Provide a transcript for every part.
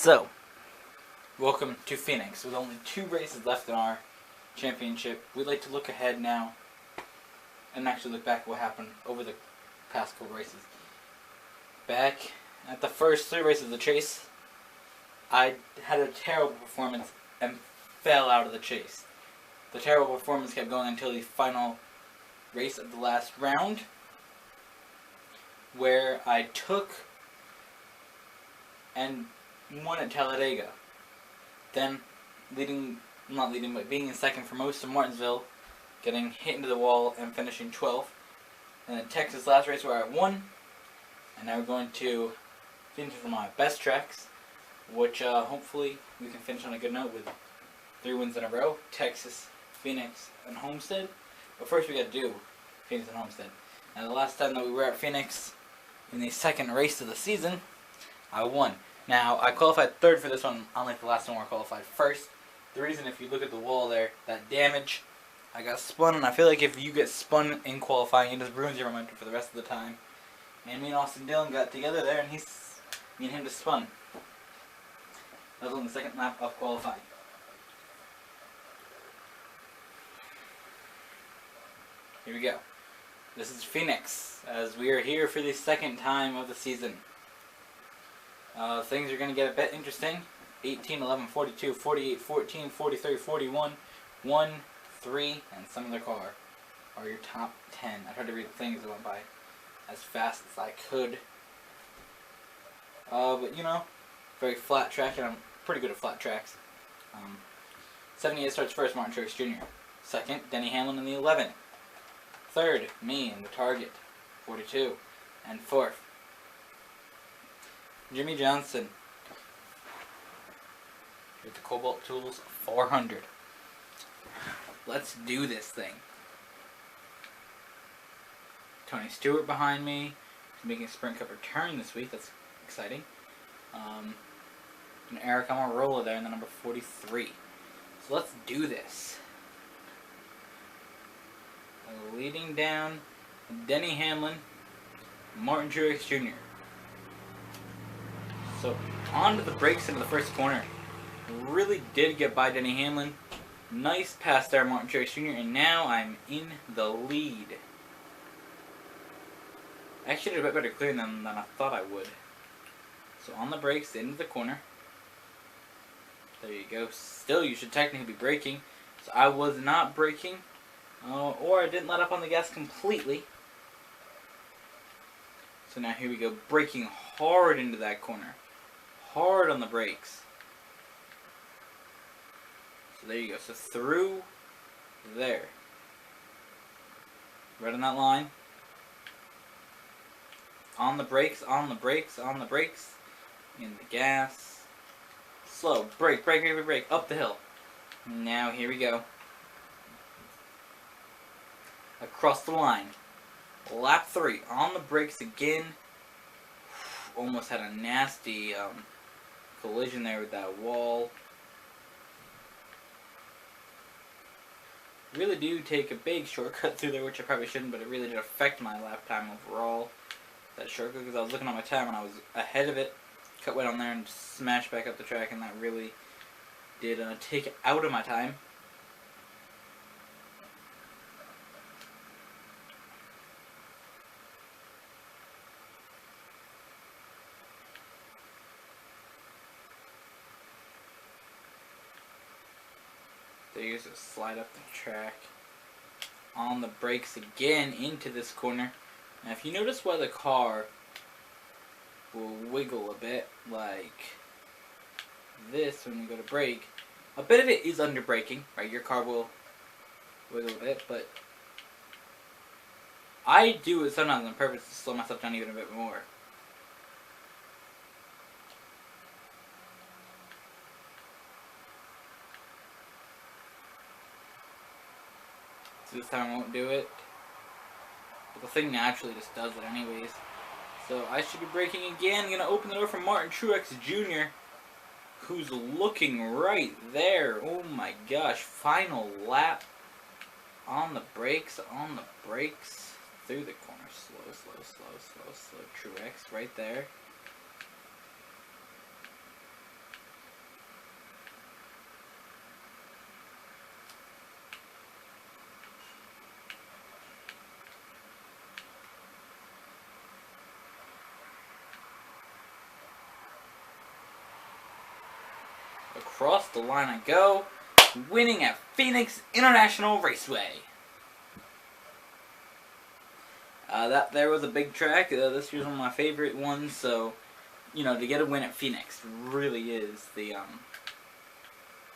So, welcome to Phoenix. With only 2 races left in our championship, we'd like to look ahead now and actually look back at what happened over the past couple races. Back at the first 3 races of the chase, I had a terrible performance and fell out of the chase. The terrible performance kept going until the final race of the last round, where I took and won at Talladega. Then being in second for most of Martinsville, getting hit into the wall and finishing 12th. And then Texas last race where I won. And now we're going to finish one of my best tracks, which hopefully we can finish on a good note with 3 wins in a row: Texas, Phoenix, and Homestead. But first we got to do Phoenix and Homestead. And the last time that we were at Phoenix, in the second race of the season, I won. Now, I qualified 3rd for this one, unlike the last one where I qualified 1st. The reason, if you look at the wall there, that damage, I got spun, and I feel like if you get spun in qualifying, it just ruins your momentum for the rest of the time. And me and Austin Dillon got together there, and me and him just spun. That was on the second lap of qualifying. Here we go. This is Phoenix, as we are here for the second time of the season. Things are going to get a bit interesting. 18, 11, 42, 48, 14, 43, 41, 1, 3, and some other car are your top 10. I tried to read the things that went by as fast as I could. But you know, very flat track, and I'm pretty good at flat tracks. 78 starts first, Martin Truex Jr. Second, Denny Hamlin in the 11. Third, me in the Target, 42. And fourth, Jimmy Johnson with the Cobalt Tools 400. Let's do this thing. Tony Stewart behind me. He's making a Sprint Cup return this week. That's exciting. And Eric Almirola there in the number 43. So let's do this. Leading down, Denny Hamlin, Martin Truex Jr. So, onto the brakes into the first corner. Really did get by Denny Hamlin. Nice pass there, Martin Truex Jr. And now I'm in the lead. Actually did a bit better clearing them than I thought I would. So on the brakes, into the corner. There you go. Still, you should technically be braking. So I was not braking. Or I didn't let up on the gas completely. So now here we go. Braking hard into that corner. Hard on the brakes. So there you go. So through there. Right on that line. On the brakes, on the brakes, on the brakes. In the gas. Slow. Brake, brake, brake, brake. Up the hill. Now here we go. Across the line. Lap 3. On the brakes again. Almost had a nasty collision there with that wall. Really do take a big shortcut through there, which I probably shouldn't, but it really did affect my lap time overall. That shortcut, because I was looking at my time and I was ahead of it. Cut right on there and smashed back up the track, and that really did take it out of my time. There you go, slide up the track. On the brakes again into this corner. Now if you notice why the car will wiggle a bit like this when you go to brake, a bit of it is under braking, right? Your car will wiggle a bit, but I do it sometimes on purpose to slow myself down even a bit more. So this time I won't do it. But the thing naturally just does it anyways. So I should be braking again. I'm going to open the door for Martin Truex Jr., who's looking right there. Oh my gosh. Final lap. On the brakes, through the corner. Slow. Truex right there. across the line I go, winning at Phoenix International Raceway. That there was a big track. This year's one of my favorite ones, so, you know, to get a win at Phoenix really is the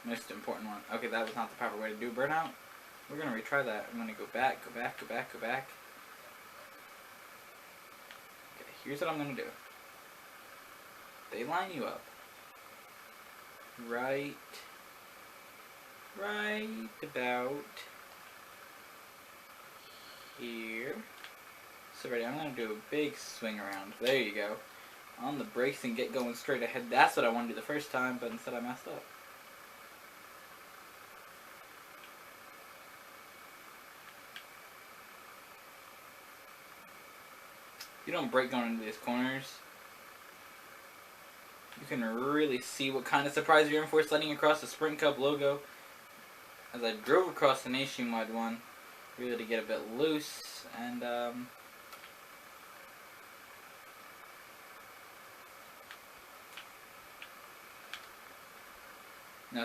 most important one. Okay, that was not the proper way to do a burnout. We're going to retry that. I'm going to go back, go back, go back, go back. Okay, here's what I'm going to do. They line you up. Right about here. So ready, I'm going to do a big swing around. There you go. On the brakes and get going straight ahead. That's what I wanted to do the first time, but instead I messed up. You don't brake going into these corners. You can really see what kind of surprise you're in for sliding across the Sprint Cup logo. As I drove across the nationwide one, really to get a bit loose, and now,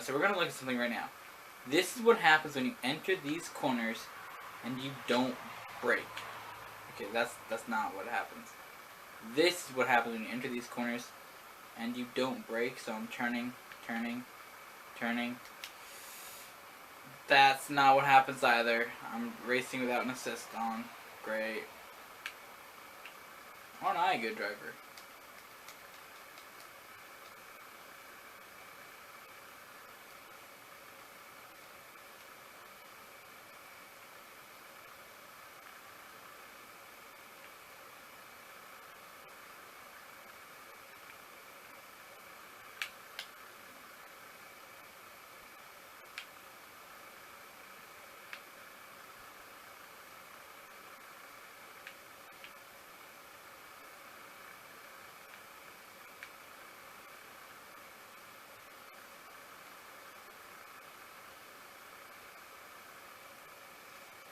so we're going to look at something right now. This is what happens when you enter these corners and you don't brake. Okay, that's not what happens. This is what happens when you enter these corners and you don't brake. So I'm turning. That's not what happens either. I'm racing without an assist on. Great. Aren't I a good driver?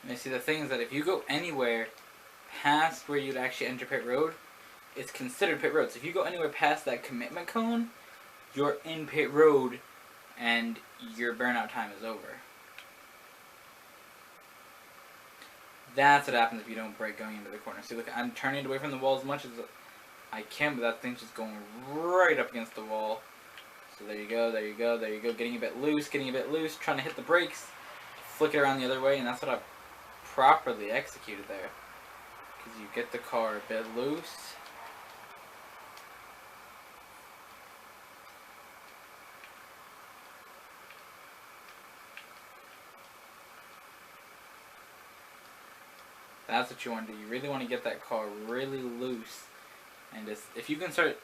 And see, the thing is that if you go anywhere past where you'd actually enter pit road, it's considered pit road. So if you go anywhere past that commitment cone, you're in pit road and your burnout time is over. That's what happens if you don't brake going into the corner. See, look, I'm turning away from the wall as much as I can, but that thing's just going right up against the wall. So there you go, there you go, there you go. Getting a bit loose, trying to hit the brakes, flick it around the other way, and that's what I properly executed there. Because you get the car a bit loose. That's what you want to do. You really want to get that car really loose. And just, if you can start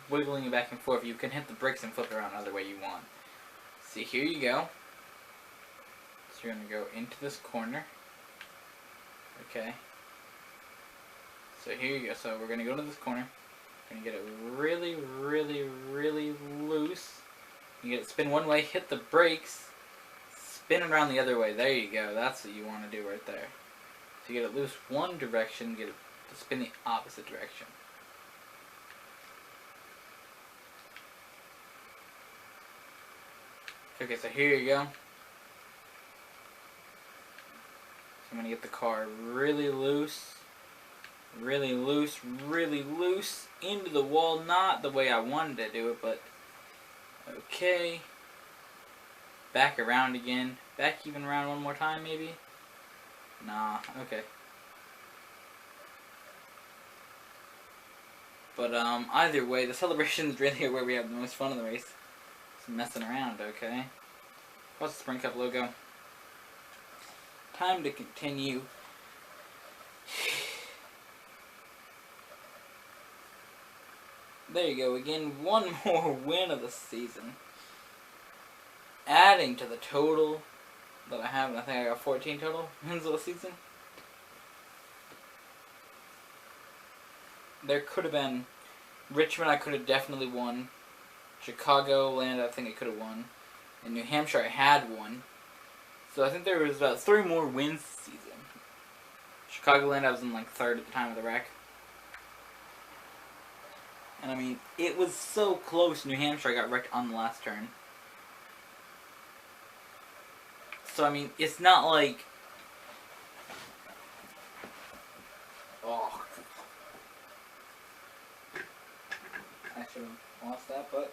wiggling it back and forth, you can hit the brakes and flip it around the other way you want. See, here you go. So you're going to go into this corner. Okay. So here you go. So we're going to go to this corner. We're going to get it really, really, really loose. You get it spin one way, hit the brakes, spin around the other way. There you go. That's what you want to do right there. So you get it loose one direction, get it to spin the opposite direction. Okay, so here you go. So I'm going to get the car really loose, really loose, really loose into the wall. Not the way I wanted to do it, but okay. Back around again. Back even around one more time, maybe? Nah, okay. But either way, the celebrations really are where we have the most fun in the race. Just messing around, okay? Plus the Sprint Cup logo. Time to continue. There you go, again, one more win of the season. Adding to the total that I have, and I think I got 14 total wins of the season. There could have been Richmond, I could have definitely won. Chicagoland, I think I could have won. In New Hampshire, I had won. So I think there was about 3 more wins this season. Chicagoland, I was in like 3rd at the time of the wreck. And I mean, it was so close. New Hampshire, I got wrecked on the last turn. So I mean, it's not like, oh, I should have lost that, but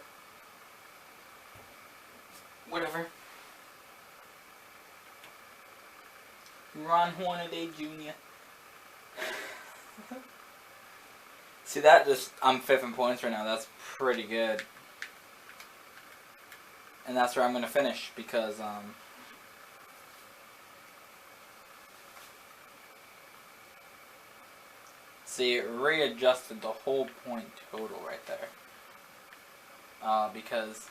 whatever. Ron Hornaday Jr. See that? I'm 5th in points right now. That's pretty good. And that's where I'm going to finish because, see, it readjusted the whole point total right there. Because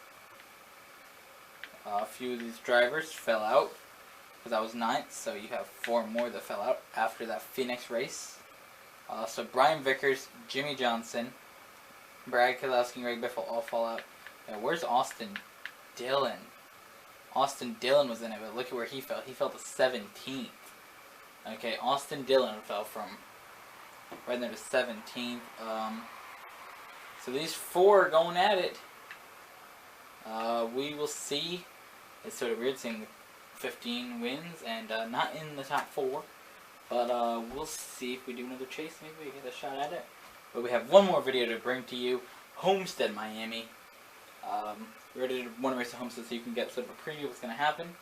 a few of these drivers fell out. Because I was 9th, so you have 4 more that fell out after that Phoenix race. So Brian Vickers, Jimmy Johnson, Brad Keselowski, and Greg Biffle all fall out. Now, where's Austin Dillon? Austin Dillon was in it, but look at where he fell. He fell to 17th. Okay, Austin Dillon fell from right there to 17th. So these 4 are going at it. We will see. It's sort of weird seeing 15 wins and not in the top 4. But we'll see if we do another chase. Maybe we get a shot at it. But we have one more video to bring to you. Homestead, Miami. We already did one race at Homestead, so you can get sort of a preview of what's going to happen.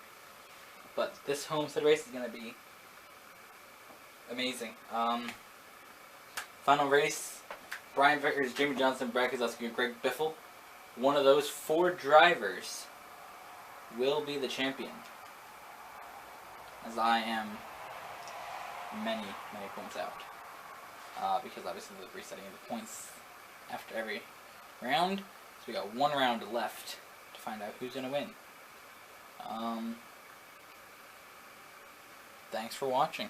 But this Homestead race is going to be amazing. Final race. Brian Vickers, Jimmy Johnson, Brad Keselowski, and Greg Biffle. One of those 4 drivers will be the champion. As I am many points out. Because obviously the resetting of the points after every round. So we got 1 round left to find out who's going to win. Thanks for watching.